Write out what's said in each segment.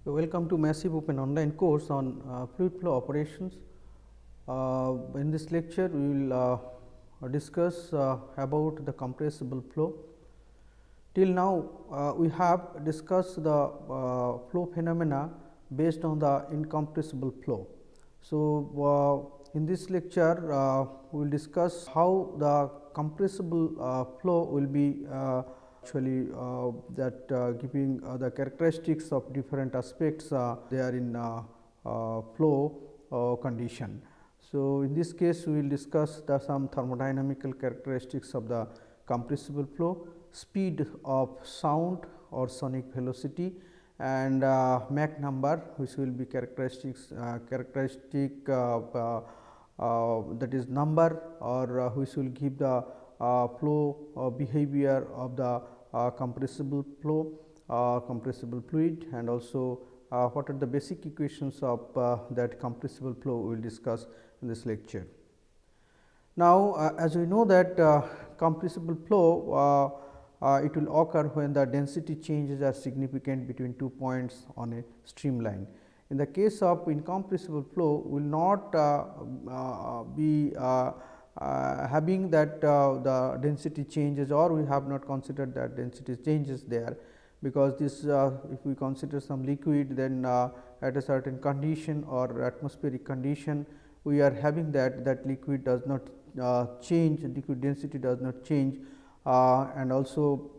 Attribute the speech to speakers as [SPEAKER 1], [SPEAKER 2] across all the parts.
[SPEAKER 1] Welcome to massive open online course on fluid flow operations. In this lecture, we will discuss about the compressible flow. Till now, we have discussed the flow phenomena based on the incompressible flow. So, in this lecture, we will discuss how the compressible flow will be actually giving the characteristics of different aspects they are in flow condition. So, in this case we will discuss the some thermodynamical characteristics of the compressible flow, speed of sound or sonic velocity, and Mach number, which will be characteristic that is number or which will give the flow behavior of the compressible flow, compressible fluid, and also what are the basic equations of that compressible flow we will discuss in this lecture. Now, as we know that compressible flow it will occur when the density changes are significant between 2 points on a streamline. In the case of incompressible flow, we will not be having that the density changes, or we have not considered that density changes there, because this if we consider some liquid, then at a certain condition or atmospheric condition, we are having that liquid does not change, liquid density does not change, and also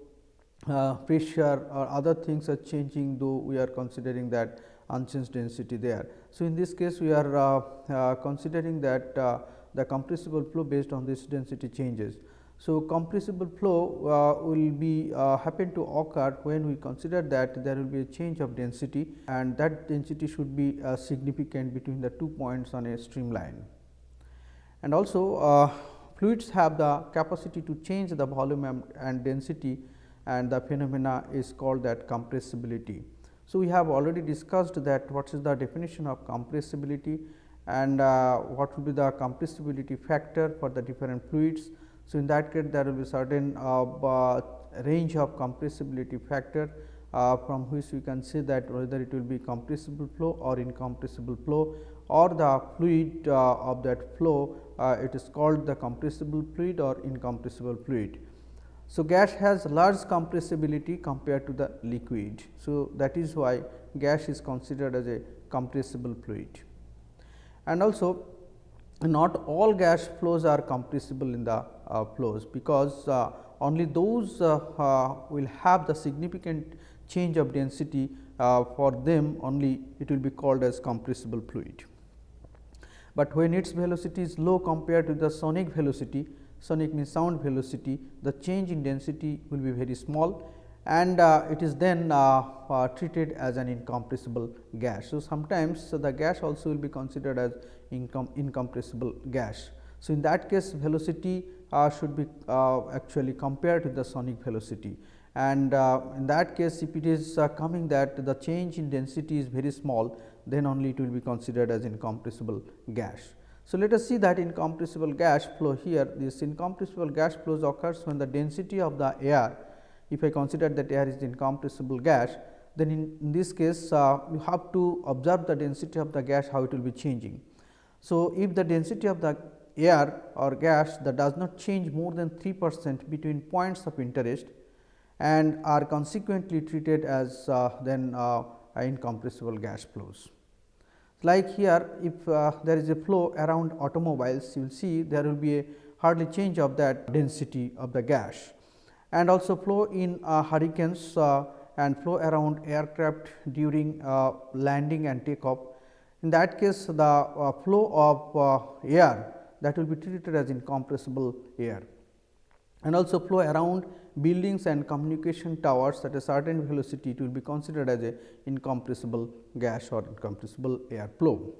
[SPEAKER 1] pressure or other things are changing, though we are considering that unchanged density there. So, in this case we are considering that the compressible flow based on this density changes. So, compressible flow will be happen to occur when we consider that there will be a change of density, and that density should be significant between the 2 points on a streamline. And also fluids have the capacity to change the volume and density, and the phenomena is called that compressibility. So, we have already discussed that what is the definition of compressibility, and what will be the compressibility factor for the different fluids. So, in that case there will be certain range of compressibility factor from which we can say that whether it will be compressible flow or incompressible flow, or the fluid of that flow it is called the compressible fluid or incompressible fluid. So, gas has large compressibility compared to the liquid. So, that is why gas is considered as a compressible fluid. And also not all gas flows are compressible in the flows, because only those will have the significant change of density, for them only it will be called as compressible fluid. But when its velocity is low compared to the sonic velocity, sonic means sound velocity, the change in density will be very small, and it is then treated as an incompressible gas. So, sometimes the gas also will be considered as incompressible gas. So, in that case velocity should be actually compared to the sonic velocity, and in that case if it is coming that the change in density is very small, then only it will be considered as incompressible gas. So, let us see that incompressible gas flow here. This incompressible gas flows occurs when the density of the air, if I consider that air is incompressible gas, then in this case you have to observe the density of the gas, how it will be changing. So, if the density of the air or gas that does not change more than 3% between points of interest, and are consequently treated as then incompressible gas flows. Like here, if there is a flow around automobiles, you will see there will be a hardly change of that density of the gas, and also flow in hurricanes and flow around aircraft during landing and takeoff. In that case, the flow of air that will be treated as incompressible air, and also flow around buildings and communication towers at a certain velocity, it will be considered as a incompressible gas or incompressible air flow.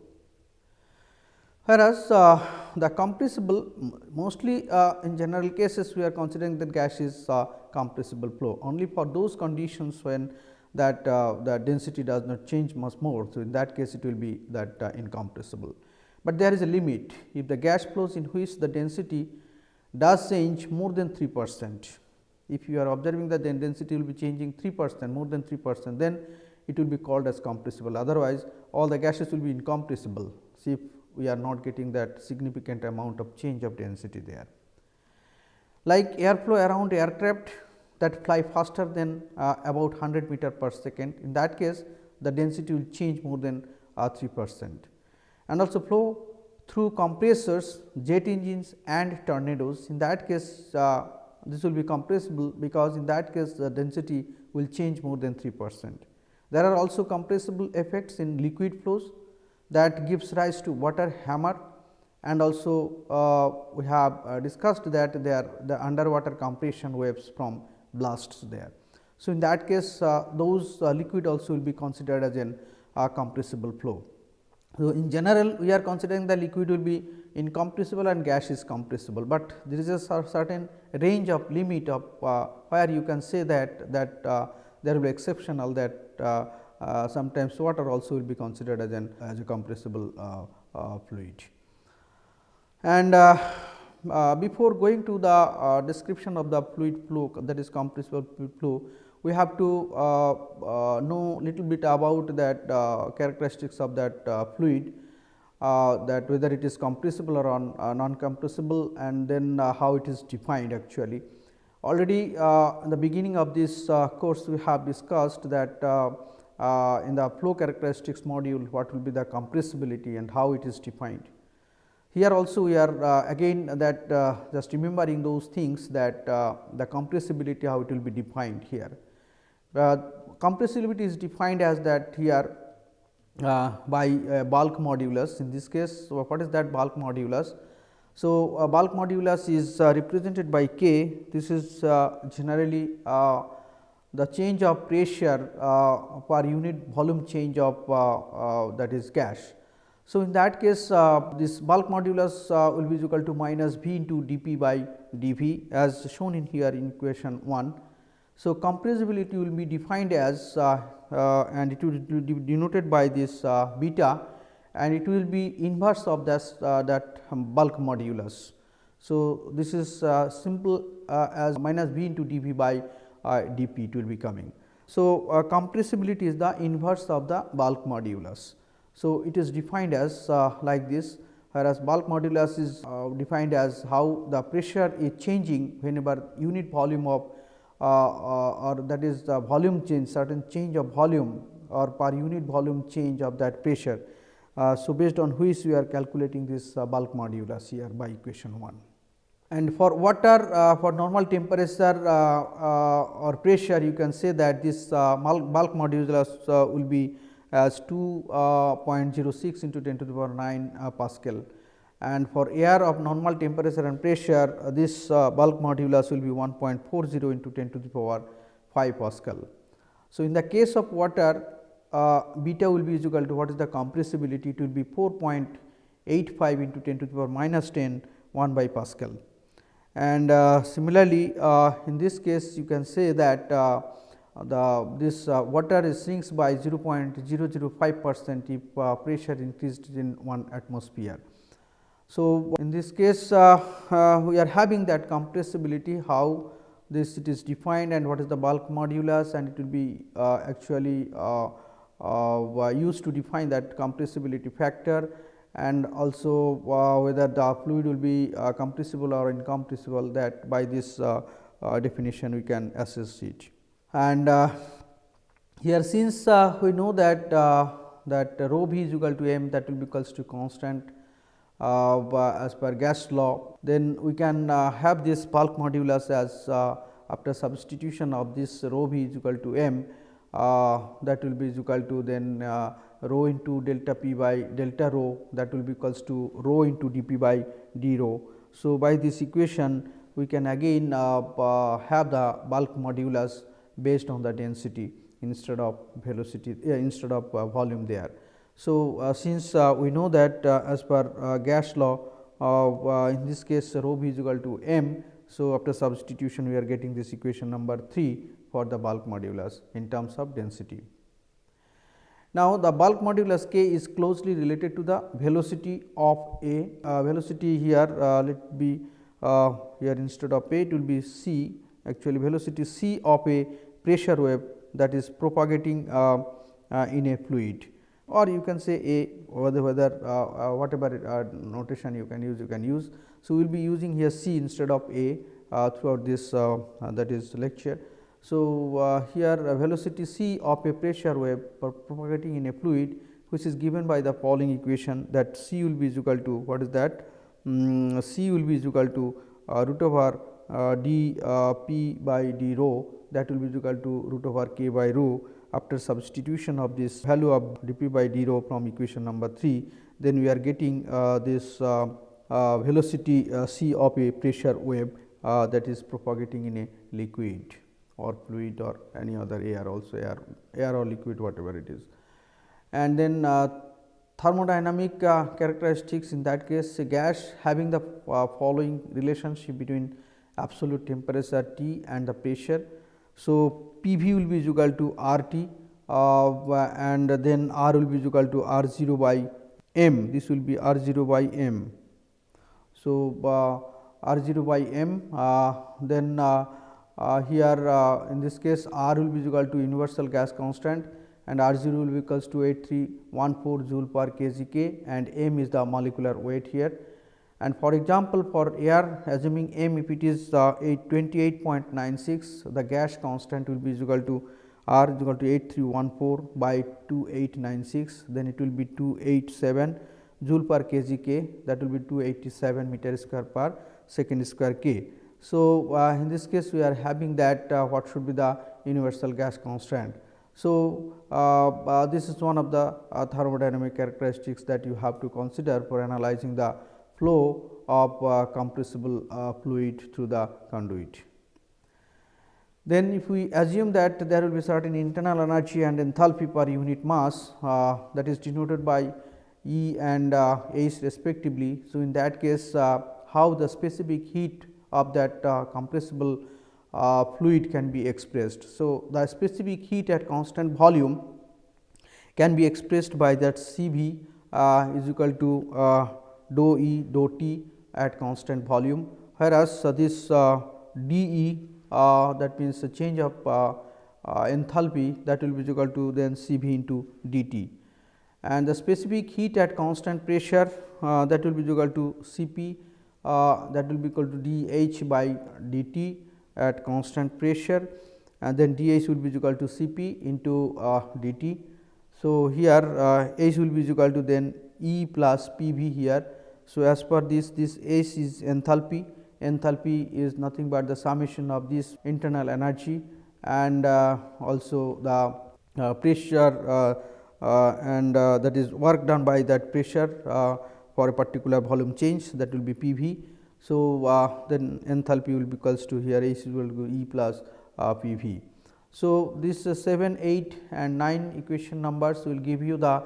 [SPEAKER 1] Whereas the compressible, mostly in general cases we are considering that gas is compressible flow only for those conditions when that the density does not change much more. So, in that case it will be that incompressible, but there is a limit. If the gas flows in which the density does change more than 3%, if you are observing that the density will be changing 3%, more than 3%, then it will be called as compressible. Otherwise, all the gases will be incompressible. See, if we are not getting that significant amount of change of density there. Like airflow around aircraft that fly faster than about 100 meter per second, in that case the density will change more than 3%. And also flow through compressors, jet engines and tornadoes, in that case this will be compressible, because in that case the density will change more than 3%. There are also compressible effects in liquid flows that gives rise to water hammer, and also we have discussed that they are the underwater compression waves from blasts there. So, in that case those liquid also will be considered as an compressible flow. So, in general we are considering the liquid will be incompressible and gas is compressible, but there is a certain range of limit of where you can say that there will be exceptional, that sometimes water also will be considered as a compressible fluid. And before going to the description of the fluid flow, that is compressible fluid flow, we have to know little bit about that characteristics of that fluid, that whether it is compressible or non-compressible, and then how it is defined actually. Already in the beginning of this course we have discussed that in the flow characteristics module what will be the compressibility and how it is defined. Here also we are again that just remembering those things, that the compressibility how it will be defined here. Compressibility is defined as that here by bulk modulus. In this case, so what is that bulk modulus? So, bulk modulus is represented by K. This is generally the change of pressure per unit volume change of that is gas. So, in that case this bulk modulus will be equal to minus V into dP by dV, as shown in here in equation 1. So, compressibility will be defined as and it will be denoted by this beta, and it will be inverse of this that bulk modulus. So, this is simple as minus V into dV by dP it will be coming. So, compressibility is the inverse of the bulk modulus. So, it is defined as like this, whereas bulk modulus is defined as how the pressure is changing whenever unit volume of or that is the volume change, certain change of volume or per unit volume change of that pressure. So, based on which we are calculating this bulk modulus here by equation 1. And for water, for normal temperature or pressure, you can say that this bulk modulus will be as 2.06 into 10 to the power 9 Pascal, and for air of normal temperature and pressure this bulk modulus will be 1.40 into 10 to the power 5 Pascal. So, in the case of water beta will be equal to what is the compressibility, it will be 4.85 into 10 to the power minus 10 1 by Pascal. And similarly, in this case you can say that this water shrinks by 0.005% if pressure increased in 1 atmosphere. So, in this case we are having that compressibility, how this it is defined and what is the bulk modulus, and it will be actually used to define that compressibility factor, and also whether the fluid will be compressible or incompressible, that by this definition we can assess it. And here since we know that that rho v is equal to m, that will be equals to constant as per gas law, then we can have this bulk modulus as after substitution of this rho v is equal to m, that will be equal to then rho into delta p by delta rho, that will be equals to rho into dP by d rho. So, by this equation we can again have the bulk modulus based on the density instead of velocity instead of volume there. So, since we know that as per gas law in this case rho v is equal to m. So, after substitution we are getting this equation number 3 for the bulk modulus in terms of density. Now, the bulk modulus k is closely related to the velocity of a velocity here let be here instead of a it will be c, actually velocity c of a pressure wave that is propagating in a fluid, or you can say A, whether whatever notation you can use. So, we will be using here C instead of A throughout this that is lecture. So, here velocity c of a pressure wave propagating in a fluid, which is given by the following equation, that c will be equal to, what is that, c will be equal to root over d p by d rho, that will be equal to root over k by rho. After substitution of this value of dp by d rho from equation number 3, then we are getting this velocity c of a pressure wave that is propagating in a liquid or fluid or any other air, also air or liquid, whatever it is. And then thermodynamic characteristics, in that case, a gas having the following relationship between absolute temperature T and the pressure. So, P v will be equal to R T and then R will be equal to R 0 by m, this will be R 0 by m. So, R 0 by m, then here in this case R will be equal to universal gas constant, and R 0 will be equals to 8314 joule per kg K, and m is the molecular weight here. And for example, for air, assuming m if it is 28.96, the gas constant will be equal to R is equal to 8314 by 2896, then it will be 287 joule per kg K, that will be 287 meter square per second square K. So, in this case we are having that what should be the universal gas constant. So, this is one of the thermodynamic characteristics that you have to consider for analyzing the flow of compressible fluid through the conduit. Then, if we assume that there will be certain internal energy and enthalpy per unit mass that is denoted by E and H respectively. So, in that case how the specific heat of that compressible fluid can be expressed. So, the specific heat at constant volume can be expressed by that C v is equal to dou E dou T at constant volume, whereas this d E that means the change of enthalpy, that will be equal to then C v into d T, and the specific heat at constant pressure that will be equal to C p that will be equal to d H by d T at constant pressure, and then d H will be equal to C p into d T. So, here H will be equal to then E plus P v here. So, as per this H is enthalpy. Enthalpy is nothing but the summation of this internal energy and also the pressure and that is work done by that pressure for a particular volume change, that will be P v. So, then enthalpy will be equals to here H is equal to E plus P v. So, this 7, 8 and 9 equation numbers will give you the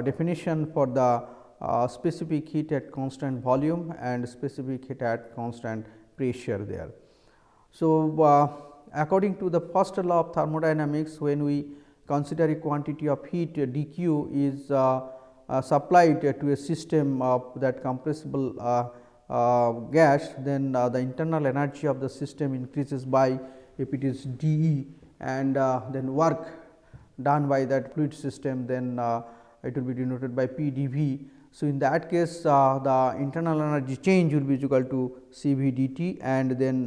[SPEAKER 1] definition for the specific heat at constant volume and specific heat at constant pressure there. So, according to the first law of thermodynamics, when we consider a quantity of heat dq is supplied to a system of that compressible gas, then the internal energy of the system increases by, if it is d E, and then work done by that fluid system, then it will be denoted by P d V. So, in that case the internal energy change will be equal to C v d t, and then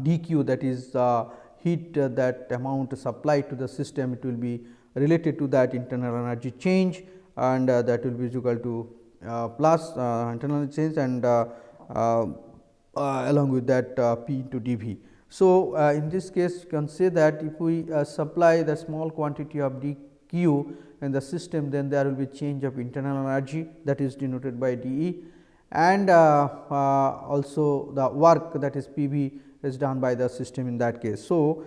[SPEAKER 1] d q, that is heat that amount supplied to the system, it will be related to that internal energy change, and that will be equal to plus internal change and along with that P into d V. So, in this case you can say that if we supply the small quantity of d q in the system, then there will be change of internal energy, that is denoted by d E, and also the work, that is P v, is done by the system in that case. So,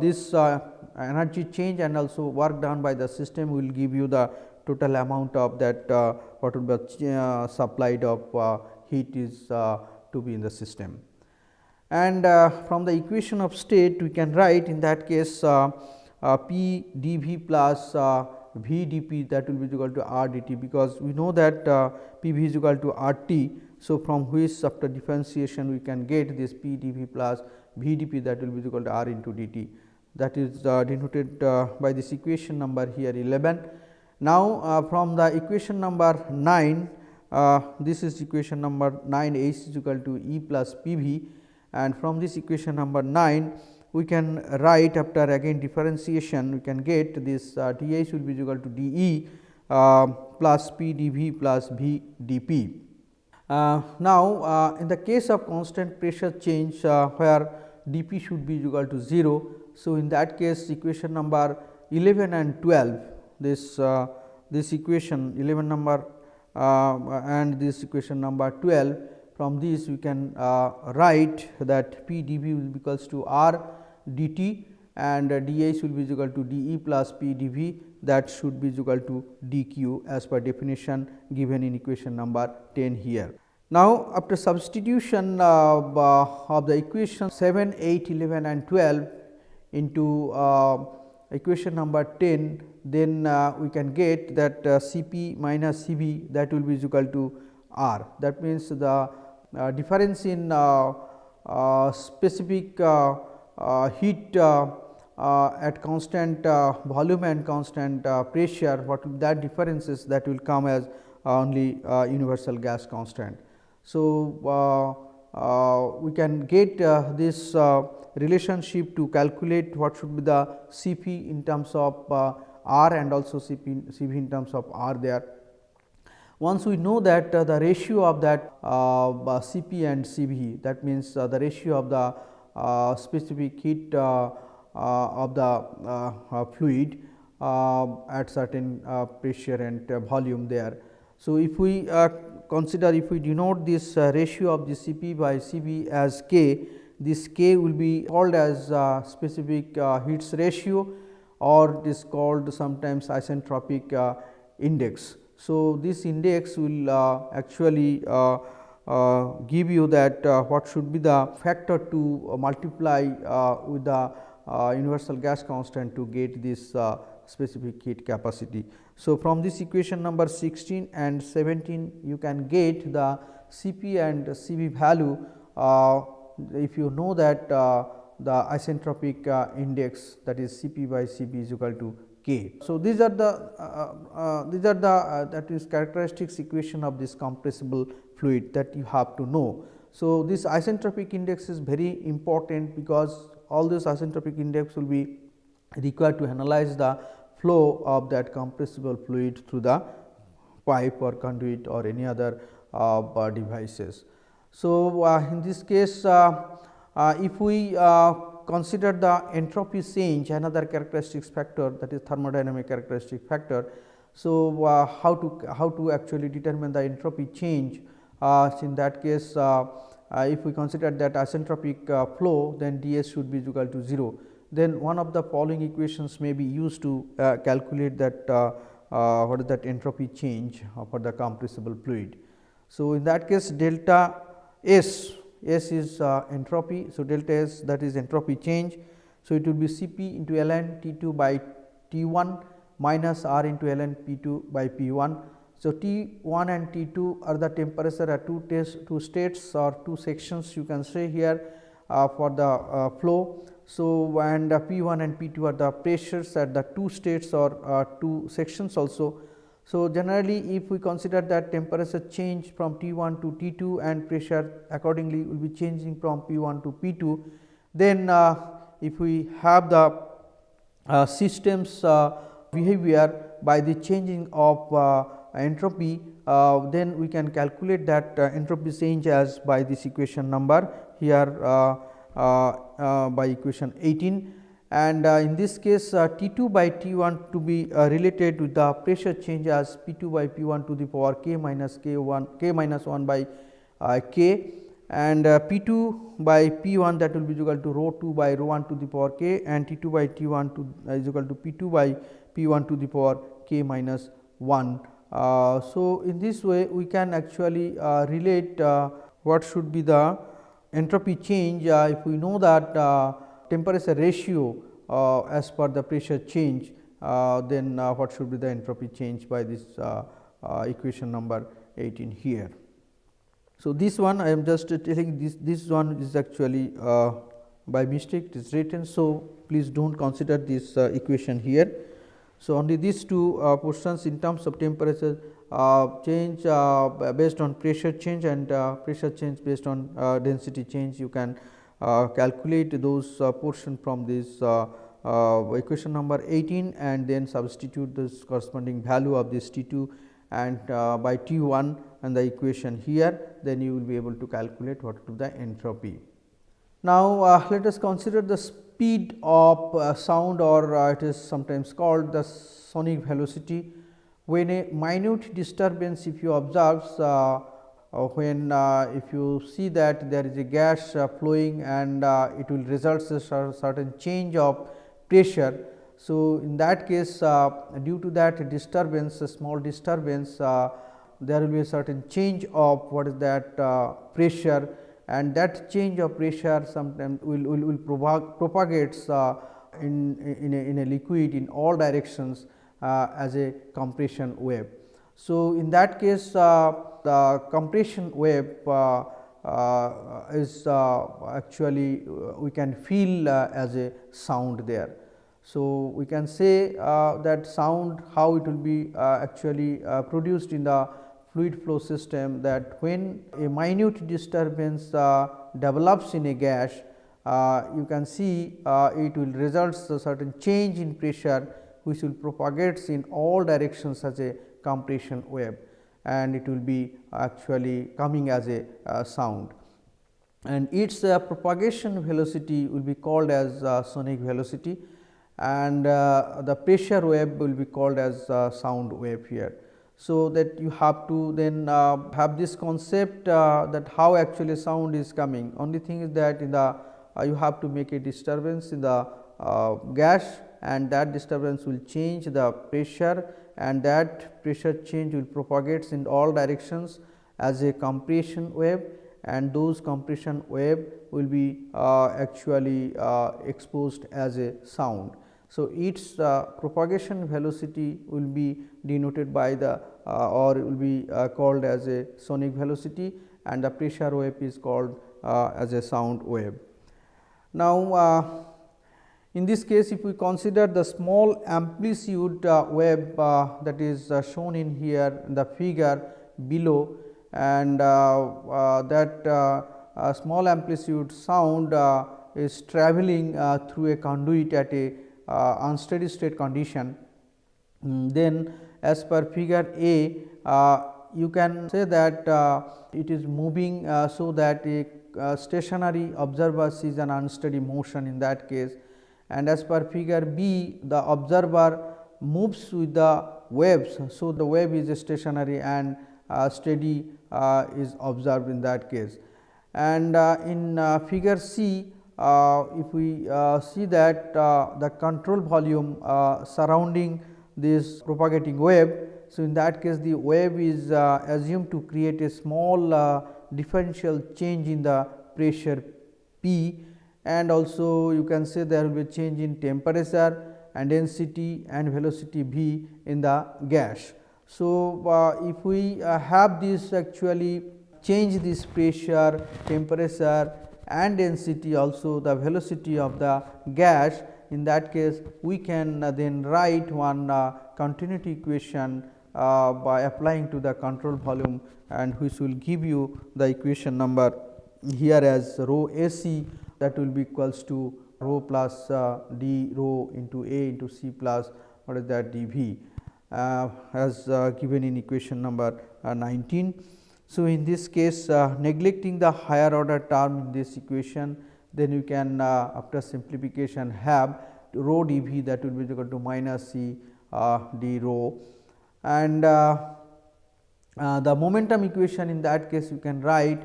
[SPEAKER 1] this energy change and also work done by the system will give you the total amount of that what will be supplied of heat is to be in the system. And from the equation of state we can write in that case P d V plus V d P, that will be equal to R d T, because we know that P v is equal to R T. So, from which after differentiation we can get this P d V plus V d P, that will be equal to R into d T. that is denoted by this equation number here 11. Now, from the equation number 9, this is equation number 9, H is equal to E plus P V, and from this equation number 9 we can write, after again differentiation, we can get this d H will be equal to d E plus P d V plus V d P. Now, in the case of constant pressure change where d P should be equal to 0. So, in that case equation number 11 and 12, this equation 11 number and this equation number 12, from this we can write that P d V will be equals to R d T, and d H will be equal to d E plus P d V, that should be equal to d Q as per definition given in equation number 10 here. Now, after substitution of the equation 7, 8, 11 and 12 into equation number 10, then we can get that Cp minus Cv, that will be equal to R. That means, the difference in specific heat at constant volume and constant pressure, what that difference is, that will come as only universal gas constant. So, we can get this relationship to calculate what should be the Cp in terms of R and also Cv in terms of R there. Once we know that the ratio of that Cp and Cv, that means the ratio of the specific heat of the fluid at certain pressure and volume there. So, if we consider, if we denote this ratio of the Cp by Cv as K, this K will be called as specific heats ratio, or it is called sometimes isentropic index. So, this index will actually give you that what should be the factor to multiply with the universal gas constant to get this specific heat capacity. So, from this equation number 16 and 17, you can get the Cp and Cv value if you know that the isentropic index, that is Cp by Cv is equal to K. So, these are the that is characteristics equation of this compressible fluid that you have to know. So, this isentropic index is very important, because all this isentropic index will be required to analyze the flow of that compressible fluid through the pipe or conduit or any other devices. So, in this case, if we consider the entropy change, another characteristics factor, that is thermodynamic characteristic factor. So, how to actually determine the entropy change? In that case, if we consider that isentropic flow, then ds should be equal to 0. Then one of the following equations may be used to calculate that what is that entropy change for the compressible fluid. So, in that case, delta S is entropy. So, delta S, that is entropy change. So, it will be Cp into ln T2 by T1 minus R into ln P2 by P1. So, T1 and T2 are the temperature at two states or two sections, you can say here for the flow. So, and P1 and P2 are the pressures at the two states or two sections also. So, generally if we consider that temperature change from T1 to T2 and pressure accordingly will be changing from P1 to P2, then if we have the systems behavior by the changing of entropy, then we can calculate that entropy change as by this equation number here by equation 18. And in this case T2 by T1 to be related with the pressure change as P2 by P1 to the power k minus 1 by k, and P2 by P1 that will be equal to rho 2 by rho 1 to the power k, and T2 by T1 is equal to P2 by P1 to the power k minus 1. So, in this way we can actually relate what should be the entropy change if we know that temperature ratio as per the pressure change, then what should be the entropy change by this equation number 18 here. So, this one I am just telling this one is actually by mistake it is written. So, please do not consider this equation here. So, only these two portions in terms of temperature change based on pressure change and pressure change based on density change, you can calculate those portion from this equation number 18 and then substitute this corresponding value of this T2 and by T1 and the equation here, then you will be able to calculate what will be the entropy. Now, let us consider the speed of sound, or it is sometimes called the sonic velocity. When a minute disturbance, if you observe, if you see that there is a gas flowing and it will result in a certain change of pressure. So, in that case due to that disturbance, a small disturbance, there will be a certain change of what is that pressure, and that change of pressure sometimes will propagates in a liquid in all directions as a compression wave. So, in that case the compression wave is actually we can feel as a sound there. So, we can say that sound how it will be actually produced in the fluid flow system, that when a minute disturbance develops in a gas, you can see it will result a certain change in pressure which will propagates in all directions as a compression wave, and it will be actually coming as a sound, and its propagation velocity will be called as sonic velocity, and the pressure wave will be called as sound wave here. So, that you have to then have this concept that how actually sound is coming. Only thing is that in the you have to make a disturbance in the gas, and that disturbance will change the pressure, and that pressure change will propagates in all directions as a compression wave, and those compression wave will be actually exposed as a sound. So, its propagation velocity will be denoted by the or will be called as a sonic velocity, and the pressure wave is called as a sound wave. Now, in this case, if we consider the small amplitude wave that is shown in here in the figure below, and that small amplitude sound is travelling through a conduit at a unsteady state condition, then as per figure A, you can say that it is moving so that a stationary observer sees an unsteady motion in that case, and as per figure B, the observer moves with the waves. So, the wave is stationary and steady is observed in that case. And in figure C, if we see that the control volume surrounding this propagating wave. So, in that case the wave is assumed to create a small differential change in the pressure P, and also you can say there will be a change in temperature and density and velocity V in the gas. So, if we have this actually change this pressure, temperature and density, also the velocity of the gas, in that case we can then write one continuity equation by applying to the control volume, and which will give you the equation number here as rho AC, that will be equals to rho plus d rho into A into C plus what is that dV as given in equation number 19. So, in this case neglecting the higher order term in this equation, then you can after simplification have rho dV, that will be equal to minus C d rho, and the momentum equation in that case you can write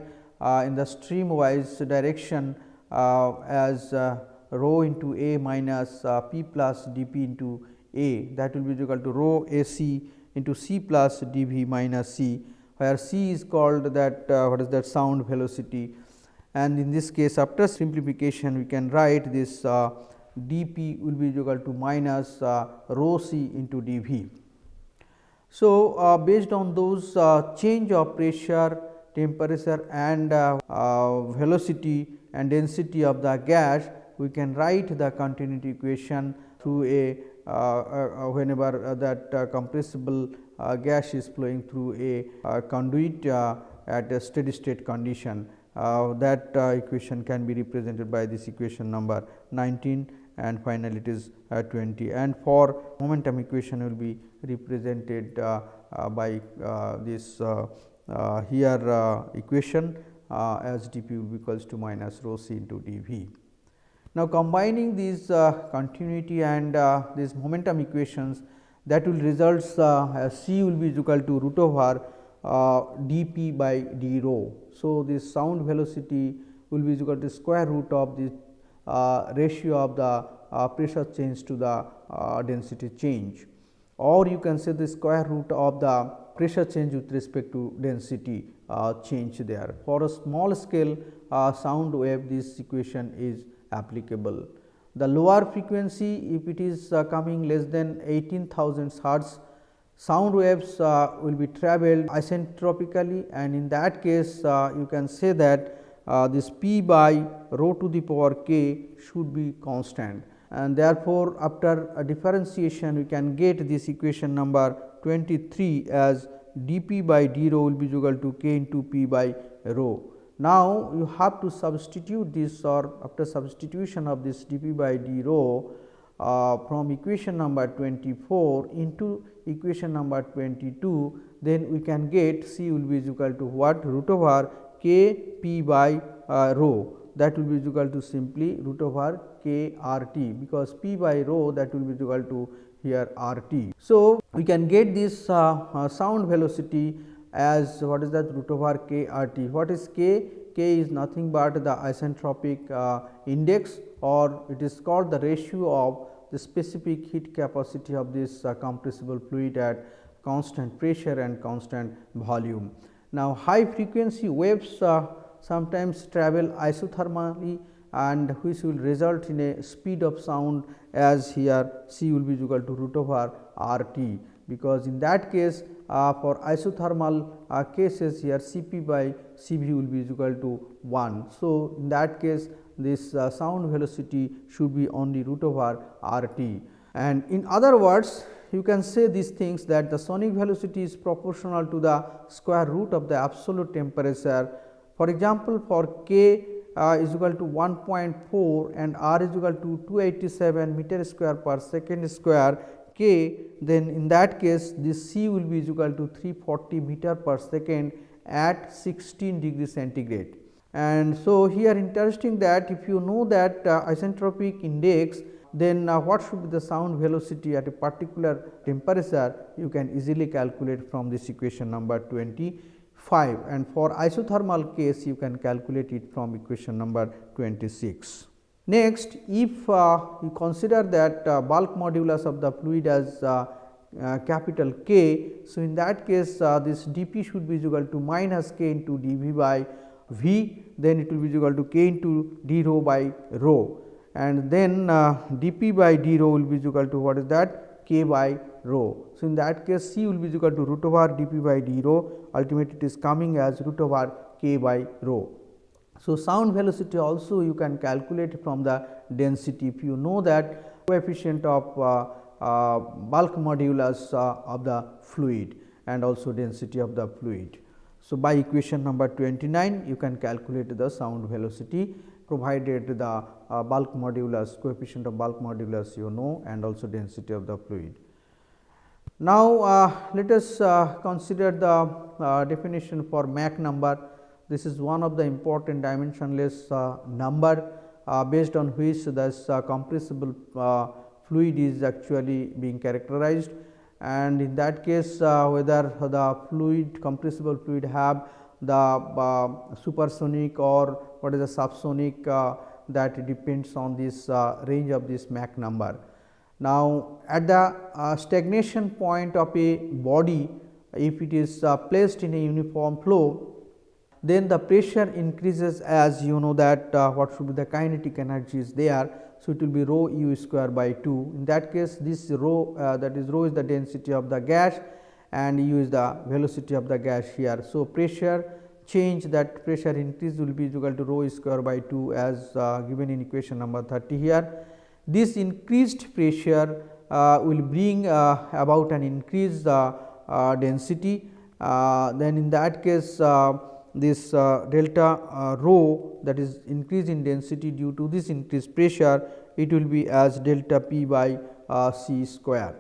[SPEAKER 1] in the stream wise direction as rho into A minus P plus dP into A, that will be equal to rho AC into C plus dV minus C, where C is called that what is that sound velocity, and in this case after simplification we can write this dP will be equal to minus rho C into dV. So, based on those change of pressure, temperature and velocity and density of the gas, we can write the continuity equation through a whenever that compressible gas is flowing through a conduit at a steady state condition. That equation can be represented by this equation number 19, and finally, it is 20, and for momentum equation will be represented by this here equation as dp will be equals to minus rho c into dv. Now, combining these continuity and these momentum equations, that will result as c will be equal to root over dp by d rho. So, this sound velocity will be equal to square root of the ratio of the pressure change to the density change, or you can say the square root of the pressure change with respect to density change there. For a small scale sound wave, this equation is applicable. The lower frequency, if it is coming less than 18,000 hertz, sound waves will be travelled isentropically, and in that case you can say that this p by rho to the power k should be constant, and therefore, after a differentiation we can get this equation number 23 as dp by d rho will be equal to k into p by rho. Now, you have to substitute this, or after substitution of this dp by d rho from equation number 24 into equation number 22, then we can get c will be equal to what, root over k p by rho, that will be equal to simply root over k r t, because p by rho that will be equal to here r t. So, we can get this sound velocity as what is that, root over k r t. What is k? K is nothing but the isentropic index, or it is called the ratio of the specific heat capacity of this compressible fluid at constant pressure and constant volume. Now, high frequency waves sometimes travel isothermally, and which will result in a speed of sound as here c will be equal to root over r t, because in that case for isothermal cases here C p by C v will be equal to 1. So, in that case this sound velocity should be only root over r t, and in other words you can say these things, that the sonic velocity is proportional to the square root of the absolute temperature. For example, for k is equal to 1.4 and r is equal to 287 meter square per second square k, then in that case this c will be equal to 340 meter per second at 16 degree centigrade. And so, here interesting that if you know that isentropic index, then what should be the sound velocity at a particular temperature, you can easily calculate from this equation number 25, and for isothermal case you can calculate it from equation number 26. Next, if you consider that bulk modulus of the fluid as capital K, so in that case this dP should be equal to minus k into dV by V, then it will be equal to k into d rho by rho, and then dP by d rho will be equal to what is that, k by rho. So, in that case c will be equal to root over dP by d rho, ultimately it is coming as root over k by rho. So, sound velocity also you can calculate from the density, if you know that coefficient of bulk modulus of the fluid and also density of the fluid. So, by equation number 29 you can calculate the sound velocity, provided the bulk modulus, coefficient of bulk modulus you know, and also density of the fluid. Now, let us consider the definition for Mach number. This is one of the important dimensionless number based on which this compressible fluid is actually being characterized, and in that case whether the fluid, compressible fluid have the supersonic or what is the subsonic, that depends on this range of this Mach number. Now, at the stagnation point of a body, if it is placed in a uniform flow, then the pressure increases, as you know that what should be the kinetic energy is there. So, it will be rho u square by 2. In that case, this rho that is rho is the density of the gas and u is the velocity of the gas here. So, pressure change, that pressure increase will be equal to rho square by 2 as given in equation number 30 here. This increased pressure will bring about an increased density, then in that case this delta rho, that is increase in density due to this increased pressure, it will be as delta P by C square.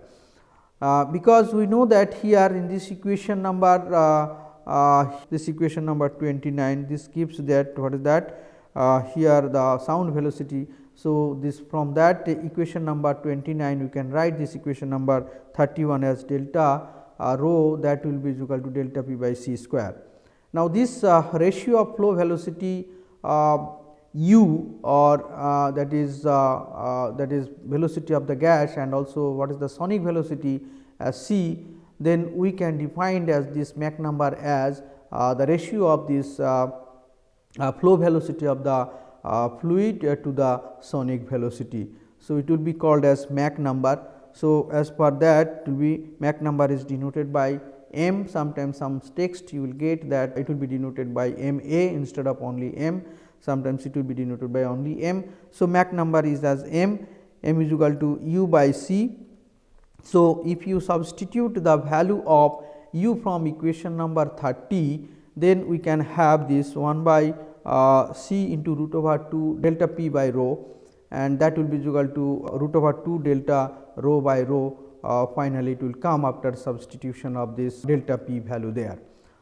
[SPEAKER 1] Because we know that here in this equation number 29, this gives that what is that here the sound velocity. So, this from that equation number 29 we can write this equation number 31 as delta rho, that will be equal to delta P by C square. Now, this ratio of flow velocity u, or that is velocity of the gas, and also what is the sonic velocity as c, then we can define as this Mach number as the ratio of this flow velocity of the fluid to the sonic velocity. So, it will be called as Mach number. So, as per that it will be Mach number is denoted by m. Sometimes some text you will get that it will be denoted by m a instead of only m, sometimes it will be denoted by only m. So, Mach number is as m is equal to u by c. So, if you substitute the value of u from equation number 30, then we can have this 1 by c into root over 2 delta p by rho, and that will be equal to root over 2 delta rho by rho. Finally, it will come after substitution of this delta p value there.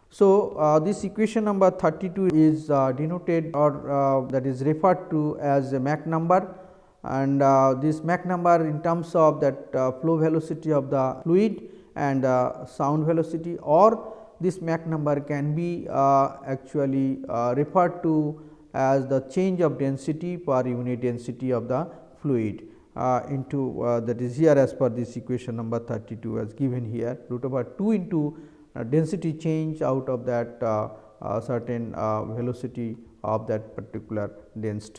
[SPEAKER 1] So, this equation number 32 is denoted, or that is referred to as a Mach number, and this Mach number in terms of that flow velocity of the fluid and sound velocity, or this Mach number can be actually referred to as the change of density per unit density of the fluid into that is here as per this equation number 32 as given here, root over 2 into density change out of that certain velocity of that particular dense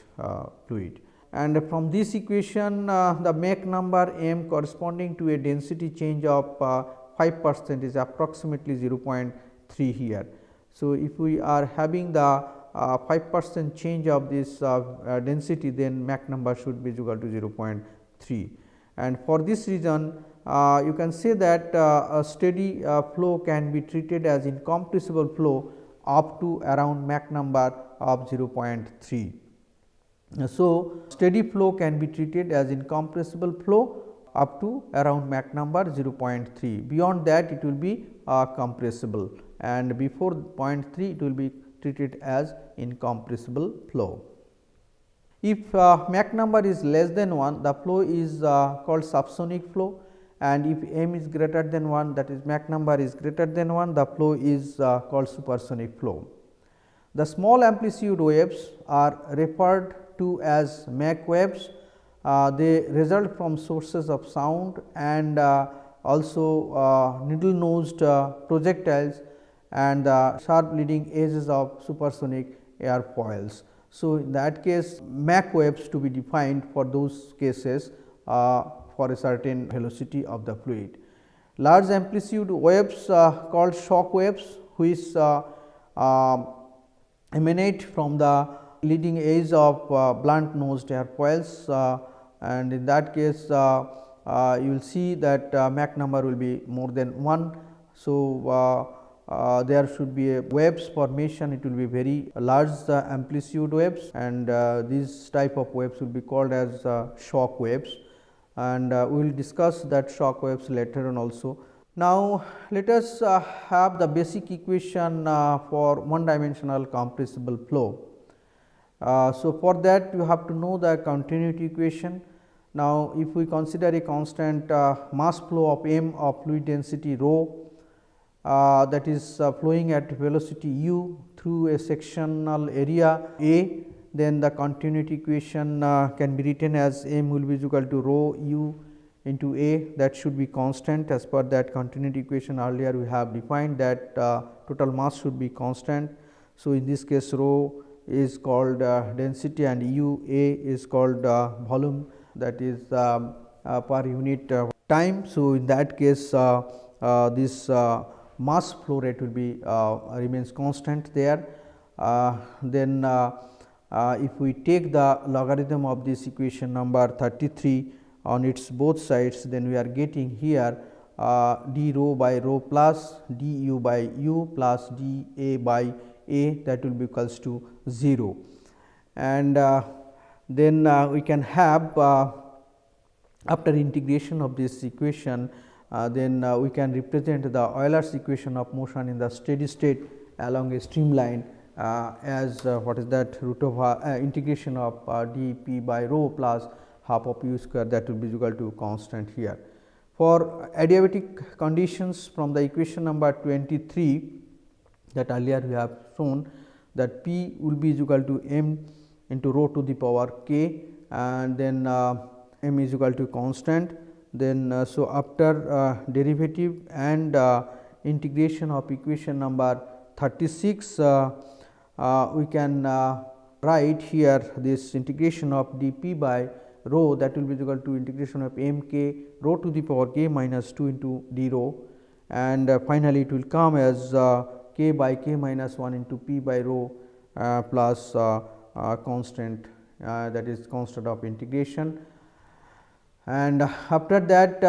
[SPEAKER 1] fluid. And from this equation the Mach number m corresponding to a density change of 5% is approximately 0.3 here. So, if we are having the 5% change of this density, then Mach number should be equal to 0.3, and for this reason you can say that a steady flow can be treated as incompressible flow up to around Mach number of 0.3. So, steady flow can be treated as incompressible flow up to around Mach number 0.3. Beyond that it will be compressible, and before 0.3 it will be treated as incompressible flow. If Mach number is less than 1, the flow is called subsonic flow, and if m is greater than 1, that is Mach number is greater than 1, the flow is called supersonic flow. The small amplitude waves are referred to as Mach waves. They result from sources of sound and also needle nosed projectiles and the sharp leading edges of supersonic airfoils. So, in that case Mach waves to be defined for those cases for a certain velocity of the fluid. Large amplitude waves called shock waves, which emanate from the leading edge of blunt nosed airfoils, and in that case you will see that Mach number will be more than 1. So, there should be a waves formation, it will be very large amplitude waves, and these type of waves will be called as shock waves, and we will discuss that shock waves later on also. Now, let us have the basic equation for one dimensional compressible flow. So, for that you have to know the continuity equation. Now, if we consider a constant mass flow of m of fluid density rho, that is flowing at velocity u through a sectional area A, then the continuity equation can be written as m will be equal to rho u into A, that should be constant. As per that continuity equation earlier we have defined that total mass should be constant. So, in this case rho is called density and u A is called volume, that is per unit time. So, in that case this mass flow rate will be remains constant there. then if we take the logarithm of this equation number 33 on its both sides, then we are getting here d rho by rho plus d u by u plus d a by a, that will be equals to 0. And then we can have after integration of this equation, then we can represent the Euler's equation of motion in the steady state along a streamline as what is that root of integration of d p by rho plus half of u square, that will be equal to constant here. For adiabatic conditions from the equation number 23 that earlier we have shown, that p will be equal to m into rho to the power k, and then m is equal to constant. Then so after derivative and integration of equation number 36, we can write here this integration of d p by rho, that will be equal to integration of m k rho to the power k minus 2 into d rho, and finally it will come as k by k minus 1 into p by rho plus constant, that is constant of integration. And after that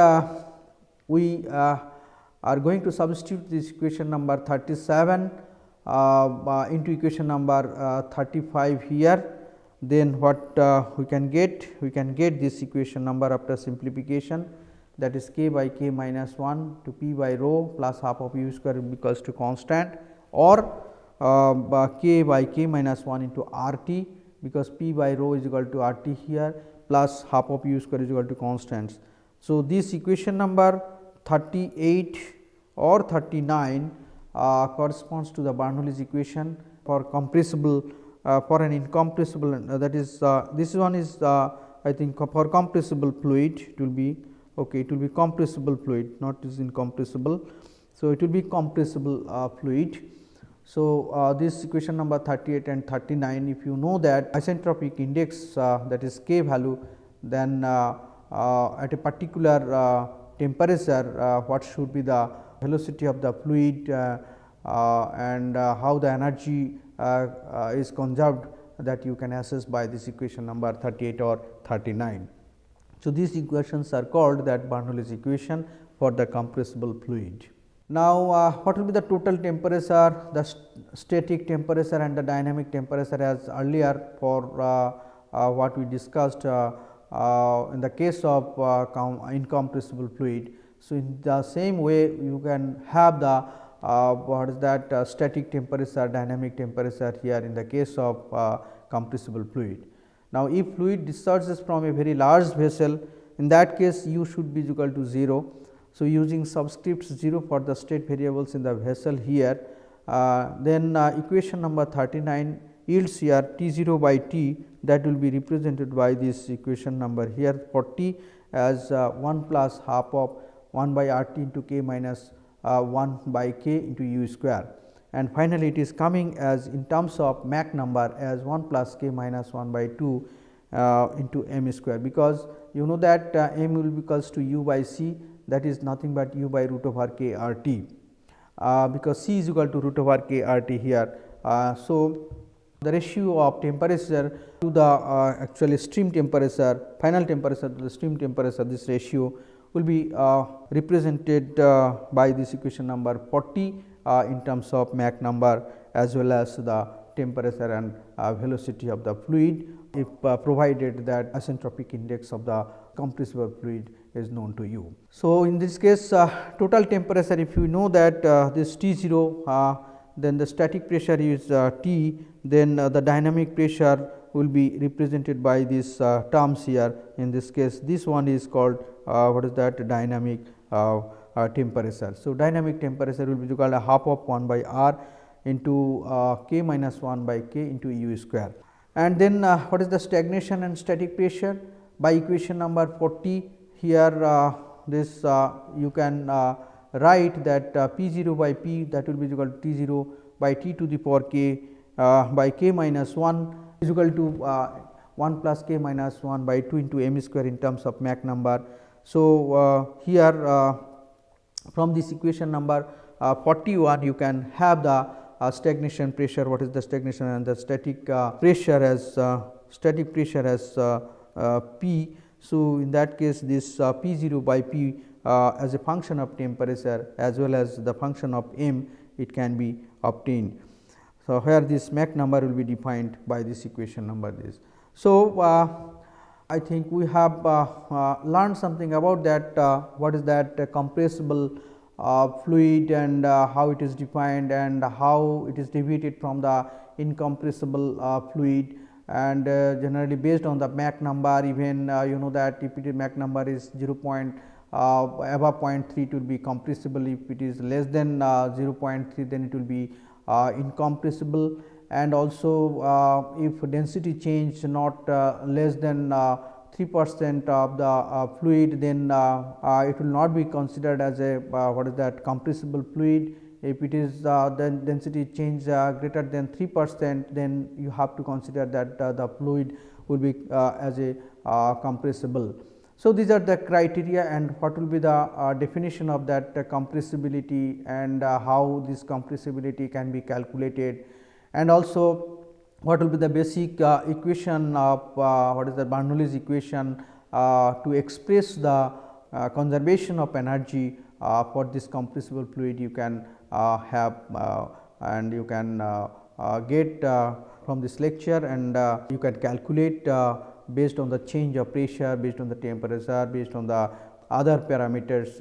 [SPEAKER 1] we are going to substitute this equation number 37 into equation number 35 here. Then what we can get? We can get this equation number after simplification, that is k by k minus 1 to p by rho plus half of u square equals to constant, or k by k minus 1 into r t, because p by rho is equal to r t here, plus half of u square is equal to constants. So, this equation number 38 or 39 corresponds to the Bernoulli's equation for compressible for an incompressible, that is this one is I think for compressible fluid, it will be okay, it will be compressible fluid, not is incompressible. So, it will be compressible fluid. So, this equation number 38 and 39, if you know that isentropic index that is k value, then at a particular temperature what should be the velocity of the fluid and how the energy is conserved, that you can assess by this equation number 38 or 39. So, these equations are called that Bernoulli's equation for the compressible fluid. Now, what will be the total temperature, the static temperature and the dynamic temperature as earlier for what we discussed in the case of incompressible fluid. So, in the same way you can have the what is that static temperature, dynamic temperature here in the case of compressible fluid. Now, if fluid discharges from a very large vessel, in that case u should be equal to 0. So, using subscript 0 for the state variables in the vessel here, then equation number 39 yields here T 0 by T, that will be represented by this equation number here for T as 1 plus half of 1 by R T into k minus 1 by k into u square, and finally, it is coming as in terms of Mach number as 1 plus k minus 1 by 2 into m square, because you know that m will be equals to u by c, that is nothing but u by root over k r t, because c is equal to root over k r t here. So, the ratio of temperature to the actually stream temperature, final temperature to the stream temperature, this ratio will be represented by this equation number 40 in terms of Mach number as well as the temperature and velocity of the fluid, if provided that isentropic index of the compressible fluid is known to you. So, in this case total temperature, if you know that this T 0, then the static pressure is T, then the dynamic pressure will be represented by these terms here. In this case, this one is called what is that dynamic temperature. So, dynamic temperature will be equal to half of 1 by R into k minus 1 by k into u square. And then what is the stagnation and static pressure? By equation number 40 here, this you can write that P 0 by P, that will be equal to T 0 by T to the power k by k minus 1 is equal to 1 plus k minus 1 by 2 into m square in terms of Mach number. So, here from this equation number 41 you can have the stagnation pressure, what is the stagnation, and the static pressure as P. So, in that case this P 0 by P as a function of temperature as well as the function of m, it can be obtained. So, where this Mach number will be defined by this equation number this. So, I think we have learned something about that, what is that compressible fluid and how it is defined and how it is deviated from the incompressible fluid, and generally based on the Mach number, even you know that if it is Mach number is 0. Above 0.3 it will be compressible, if it is less than 0.3 then it will be incompressible, and also if density change not less than 3% of the fluid, then it will not be considered as a what is that compressible fluid. If it is then density change greater than 3%, then you have to consider that the fluid will be as a compressible. So, these are the criteria, and what will be the definition of that compressibility, and how this compressibility can be calculated, and also what will be the basic equation of what is the Bernoulli's equation to express the conservation of energy for this compressible fluid you can have and you can get from this lecture, and you can calculate based on the change of pressure, based on the temperature, based on the other parameters,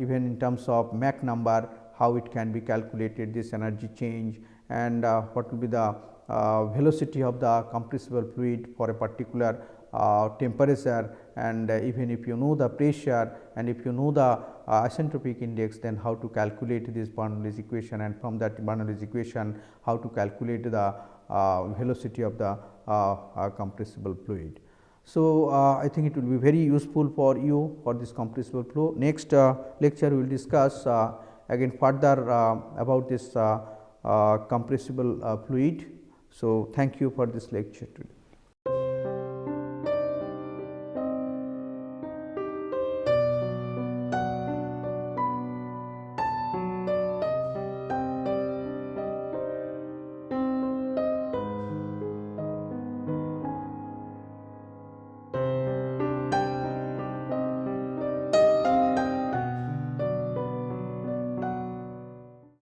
[SPEAKER 1] even in terms of Mach number, how it can be calculated this energy change, and what will be the velocity of the compressible fluid for a particular temperature, and even if you know the pressure and if you know the isentropic index, then how to calculate this Bernoulli's equation, and from that Bernoulli's equation how to calculate the velocity of the compressible fluid. So, I think it will be very useful for you for this compressible flow. Next lecture we will discuss again further about this compressible fluid. So, thank you for this lecture today.